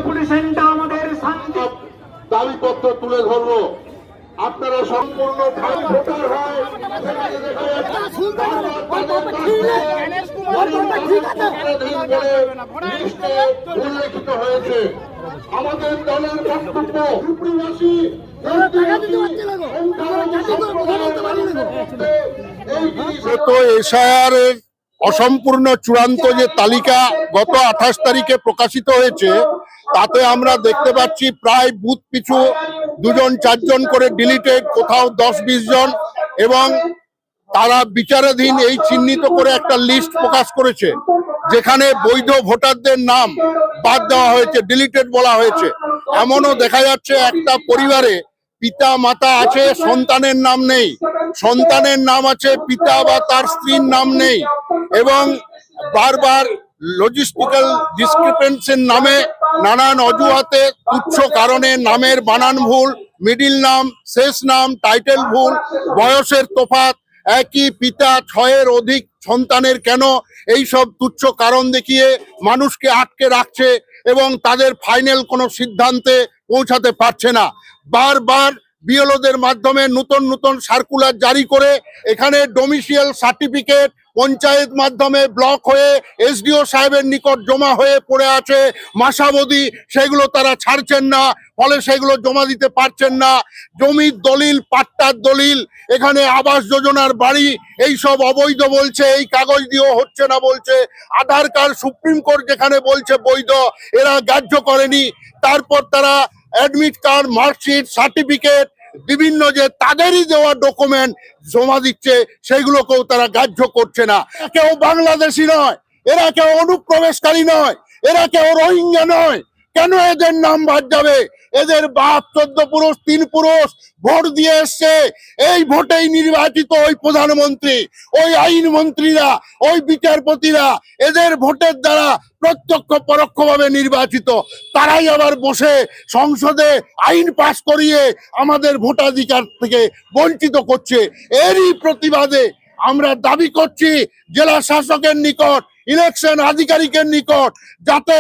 পুলিশেন্টা আমাদের শান্তি দাবিপত্র তুলে ধরবো। আপনারা সম্পূর্ণ ভোটার হয় উল্লেখিত হয়েছে। আমাদের দলের বক্তব্য সুপ্রিমাসী এসআইআর এর অসম্পূর্ণ চূড়ান্ত যে তালিকা গত 28 তারিখে প্রকাশিত হয়েছে, তাতে আমরা দেখতে পাচ্ছি প্রায় বুথ পিছু 2-4 জন করে ডিলিটেড, কোথাও 10-20 জন, এবং তারা বিচারাধীন এই চিহ্নিত করে একটা লিস্ট প্রকাশ করেছে যেখানে বৈধ ভোটারদের নাম বাদ দেওয়া হয়েছে, ডিলিটেড বলা হয়েছে। এমনও দেখা যাচ্ছে একটা পরিবারে পিতা মাতা আছে, সন্তানের নাম নেই, সন্তানের নাম আছে, পিতা বা তার স্ত্রীর নাম নেই, এবং বারবার লজিস্টিক্যাল ডিসক্রিপেন্সির নামে নানান অজুহাতে তুচ্ছ কারণে নামের বানান ভুল, মিডিল নাম, শেষ নাম, টাইটেল ভুল, বয়সের তফাৎ, একই পিতা 6-এর অধিক সন্তানের কেন, এই সব তুচ্ছ কারণ দেখিয়ে মানুষকে আটকে রাখছে এবং তাদের ফাইনাল কোনো সিদ্ধান্তে পৌঁছাতে পারছে না। বারবার বিএলওদের মাধ্যমে নতুন নতুন সার্কুলার জারি করে এখানে ডোমিসিয়াল সার্টিফিকেট পঞ্চায়েত মাধ্যমে ব্লক হয়ে এসডিও সাহেবের নিকট জমা হয়ে পড়ে আছে মাসাবধি, সেগুলো তারা ছাড়ছেন না, ফলে সেগুলো জমা দিতে পারছেন না। জমির দলিল, পাট্টার দলিল, এখানে আবাস যোজনার বাড়ি, এই সব অবৈধ বলছে, এই কাগজ দিয়েও হচ্ছে না বলছে। আধার কার্ড সুপ্রিম কোর্ট যেখানে বলছে বৈধ, এরা গ্রাহ্য করেনি। তারপর তারা অ্যাডমিট কার্ড, মার্কশিট, সার্টিফিকেট, বিভিন্ন যে তাদেরই দেওয়া ডকুমেন্ট জমা দিচ্ছে, সেগুলোকেও তারা গ্রাহ্য করছে না। কেউ বাংলাদেশি নয়, এরা কেউ অনুপ্রবেশকারী নয়, এরা কেউ রোহিঙ্গা নয়, কেন এদের নাম বাদ যাবে? এদের বাপ 14 পুরুষ 3 পুরুষ ভোট দিয়ে এসছে, এই ভোটেই নির্বাচিত ওই প্রধানমন্ত্রী, ওই আইন মন্ত্রীরা, ওই বিচারপতিরা, এদের ভোটের দ্বারা প্রত্যক্ষ পরোক্ষভাবে নির্বাচিত। তারাই আবার বসে সংসদে আইন পাস করিয়ে আমাদের ভোটাধিকার থেকে বঞ্চিত করছে। এরই প্রতিবাদে আমরা দাবি করছি জেলা শাসকের নিকট, ইলেকশন আধিকারিকের নিকট, যাতে